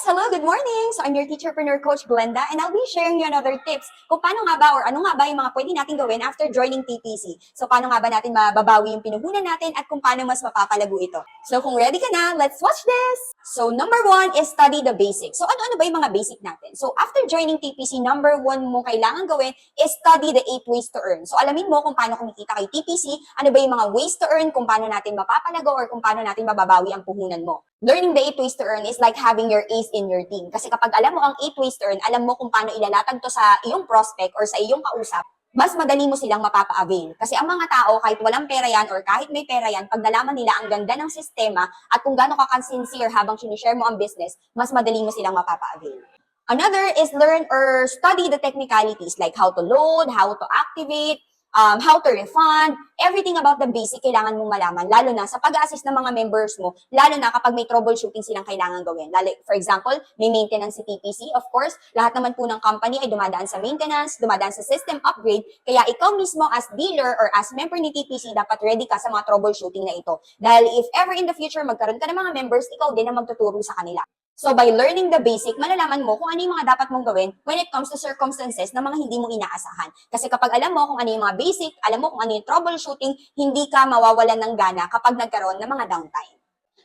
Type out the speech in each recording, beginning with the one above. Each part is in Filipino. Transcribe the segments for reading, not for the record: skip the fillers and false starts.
Hello, good morning! So I'm your teacherpreneur coach Glenda and I'll be sharing you another tips kung paano nga ba or ano nga ba yung mga pwede natin gawin after joining TPC. So paano nga ba natin mababawi yung pinuhunan natin at kung paano mas mapapalago ito. So kung ready ka na, let's watch this! So number 1 is study the basics. So ano-ano ba yung mga basic natin? So after joining TPC, number 1 mo kailangan gawin is study the 8 ways to earn. So alamin mo kung paano kumikita kay TPC, ano ba yung mga ways to earn, kung paano natin mapapalago or kung paano natin mababawi ang puhunan mo. Learning the 8 ways to earn is like having your ace in your team. Kasi kapag alam mo ang 8 ways to earn, alam mo kung paano ilalatag to sa iyong prospect or sa iyong kausap, mas madali mo silang mapapa-avail. Kasi ang mga tao, kahit walang pera yan or kahit may pera yan, pag nalaman nila ang ganda ng sistema at kung gaano ka sincere habang sinishare mo ang business, mas madali mo silang mapapa-avail. Another is learn or study the technicalities like how to load, how to activate, how to refund, everything about the basic kailangan mong malaman, lalo na sa pag-assist ng mga members mo, lalo na kapag may troubleshooting silang kailangan gawin. Lalo, for example, may maintenance si TPC, of course, lahat naman po ng company ay dumadaan sa maintenance, dumadaan sa system upgrade, kaya ikaw mismo as dealer or as member ni TPC, dapat ready ka sa mga troubleshooting na ito. Dahil if ever in the future magkaroon ka ng mga members, ikaw din ang magtuturo sa kanila. So by learning the basic, malalaman mo kung ano yung mga dapat mong gawin when it comes to circumstances na mga hindi mo inaasahan. Kasi kapag alam mo kung ano yung mga basic, alam mo kung ano yung troubleshooting, hindi ka mawawalan ng gana kapag nagkaroon ng mga downtime.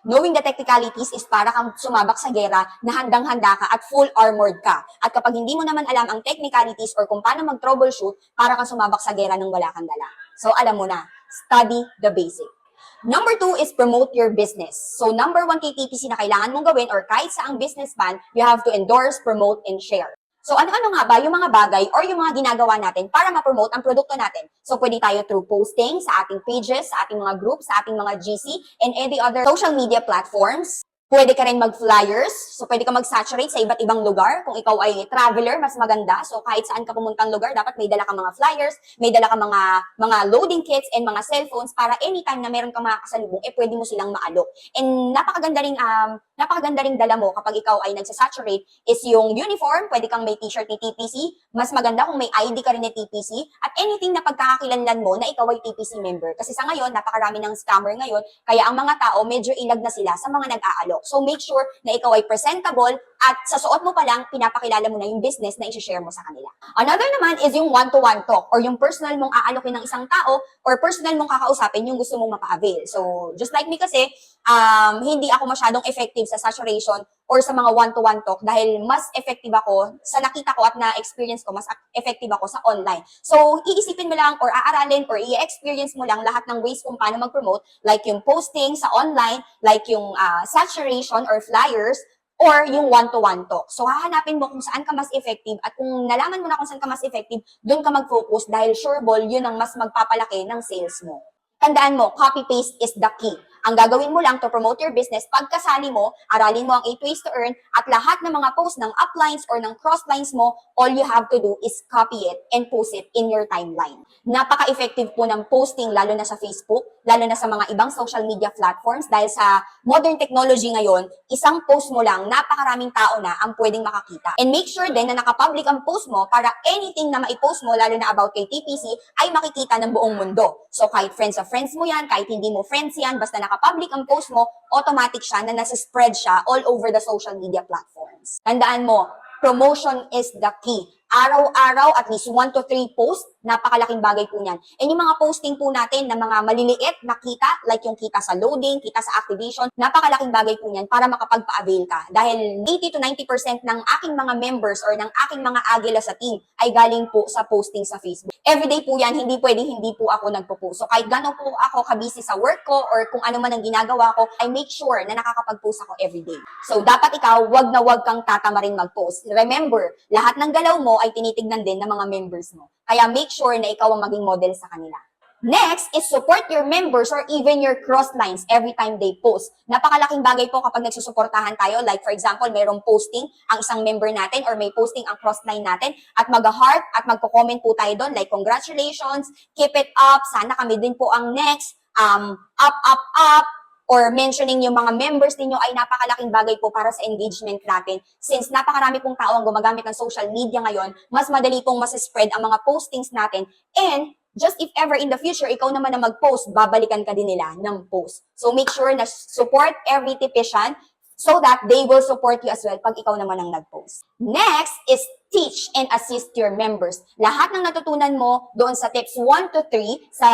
Knowing the technicalities is para kang sumabak sa gera na handang-handa ka at full armored ka. At kapag hindi mo naman alam ang technicalities or kung paano mag-troubleshoot, para kang sumabak sa gera ng wala kang dala. So alam mo na, study the basic. Number 2 is promote your business. So number 1 kay TPC na kailangan mong gawin or kahit saang businessman, you have to endorse, promote, and share. So ano-ano nga ba yung mga bagay or yung mga ginagawa natin para ma-promote ang produkto natin? So pwede tayo through posting sa ating pages, sa ating mga groups, sa ating mga GC, and any other social media platforms. Pwede ka rin mag-flyers. So, pwede ka mag-saturate sa iba't ibang lugar. Kung ikaw ay traveler, mas maganda. So, kahit saan ka pumuntang lugar, dapat may dala kang mga flyers, may dala kang mga loading kits and mga cellphones para anytime na meron kang mga kasalubong, pwede mo silang maalok. And napakaganda ring dala mo kapag ikaw ay nagsasaturate is yung uniform. Pwede kang may t-shirt ni TPC. Mas maganda kung may ID ka rin ni TPC. At anything na pagkakakilanlan mo na ikaw ay TPC member. Kasi sa ngayon, napakarami ng scammer ngayon. Kaya ang mga tao, medyo ilag na sila sa mga nag-aalok. So make sure na ikaw ay presentable at sa suot mo pa lang, pinapakilala mo na yung business na i-share mo sa kanila. Another naman is yung one-to-one talk or yung personal mong aalokin ng isang tao or personal mong kakausapin yung gusto mong mapa-avail. So just like me kasi, hindi ako masyadong effective sa saturation or sa mga one-to-one talk dahil mas effective ako sa nakita ko at na-experience ko, mas effective ako sa online. So, iisipin mo lang or aaralin or i-experience mo lang lahat ng ways kung paano mag-promote like yung posting sa online, like yung saturation or flyers, or yung one-to-one talk. So, hahanapin mo kung saan ka mas effective at kung nalaman mo na kung saan ka mas effective, doon ka mag-focus dahil sure ball, yun ang mas magpapalaki ng sales mo. Tandaan mo, copy-paste is the key. Ang gagawin mo lang to promote your business, pagkasali mo, aralin mo ang 8 ways to earn, at lahat ng mga post ng uplines or ng crosslines mo, all you have to do is copy it and post it in your timeline. Napaka-effective po ng posting, lalo na sa Facebook, lalo na sa mga ibang social media platforms, dahil sa modern technology ngayon, isang post mo lang, napakaraming tao na ang pwedeng makakita. And make sure din na nakapublic ang post mo para anything na maipost mo, lalo na about kay TPC, ay makikita ng buong mundo. So kahit friends of friends mo yan, kahit hindi mo friends yan, basta nakapublic ang post mo, automatic siya na nasa-spread siya all over the social media platforms. Tandaan mo, promotion is the key. Araw-araw, at least 1 to 3 posts, napakalaking bagay po niyan. And yung mga posting po natin na mga maliliit na kita, like yung kita sa loading, kita sa activation, napakalaking bagay po niyan para makapagpa-avail ka. Dahil 80 to 90% ng aking mga members or ng aking mga agila sa team ay galing po sa posting sa Facebook. Everyday po yan, hindi pwedeng hindi po ako nagpo-post. So kahit gano'n po ako kabisi sa work ko or kung ano man ang ginagawa ko, I make sure na nakakapag-post ako everyday. So dapat ikaw, wag na wag kang tatamarin mag-post. Remember, lahat ng galaw mo ay tinitignan din ng mga members mo. Kaya make sure na ikaw ang maging model sa kanila. Next is support your members or even your crosslines every time they post. Napakalaking bagay po kapag nagsusuportahan tayo. Like for example, mayroong posting ang isang member natin or may posting ang crossline natin at mag-heart at magko-comment po tayo doon like congratulations, keep it up, sana kami din po ang next, up, or mentioning yung mga members ninyo ay napakalaking bagay po para sa engagement natin. Since napakarami pong tao ang gumagamit ng social media ngayon, mas madali pong mas-spread ang mga postings natin. And just if ever in the future, ikaw naman na mag-post, babalikan ka din nila ng post. So make sure na support every tipician, so that they will support you as well pag ikaw naman ang nag-post. Next is teach and assist your members. Lahat ng natutunan mo doon sa tips 1 to 3 sa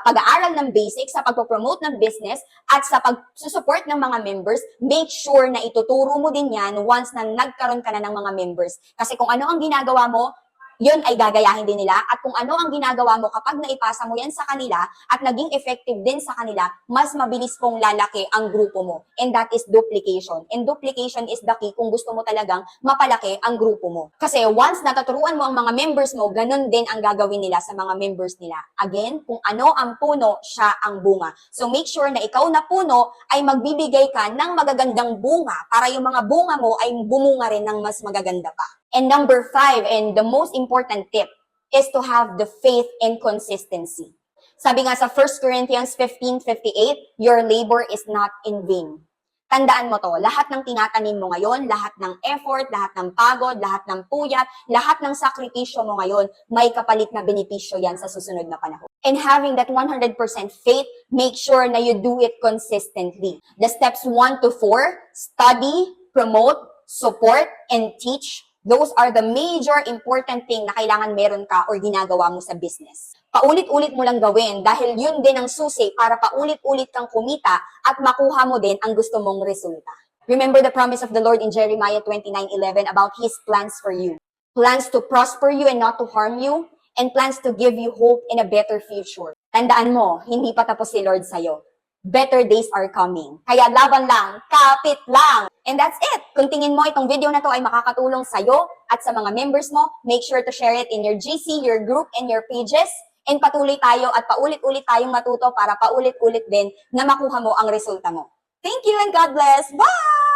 pag-aaral ng basics, sa pagpo-promote ng business, at sa pag-support ng mga members, make sure na ituturo mo din yan once na nagkaroon ka na ng mga members. Kasi kung ano ang ginagawa mo, yun ay gagayahin din nila, at kung ano ang ginagawa mo kapag naipasa mo yan sa kanila at naging effective din sa kanila, mas mabilis pong lalaki ang grupo mo. And that is duplication. And duplication is the key kung gusto mo talagang mapalaki ang grupo mo. Kasi once natuturuan mo ang mga members mo, ganun din ang gagawin nila sa mga members nila. Again, kung ano ang puno, siya ang bunga. So make sure na ikaw na puno ay magbibigay ka ng magagandang bunga para yung mga bunga mo ay bumunga rin ng mas magaganda pa. And number 5, and the most important tip, is to have the faith and consistency. Sabi nga sa 1 Corinthians 15:58, your labor is not in vain. Tandaan mo to, lahat ng tinatanim mo ngayon, lahat ng effort, lahat ng pagod, lahat ng puyat, lahat ng sakripisyo mo ngayon, may kapalit na benepisyo yan sa susunod na panahon. And having that 100% faith, make sure na you do it consistently. The steps 1 to 4, study, promote, support, and teach. Those are the major important thing na kailangan meron ka or ginagawa mo sa business. Paulit-ulit mo lang gawin dahil yun din ang susi para paulit-ulit kang kumita at makuha mo din ang gusto mong resulta. Remember the promise of the Lord in Jeremiah 29:11 about His plans for you. Plans to prosper you and not to harm you, and plans to give you hope in a better future. Tandaan mo, hindi pa tapos si Lord sa'yo. Better days are coming. Kaya laban lang, kapit lang. And that's it. Kung tingin mo itong video na to ay makakatulong sa'yo at sa mga members mo, make sure to share it in your GC, your group, and your pages. And patuloy tayo at paulit-ulit tayong matuto para paulit-ulit din na makuha mo ang resulta mo. Thank you and God bless. Bye!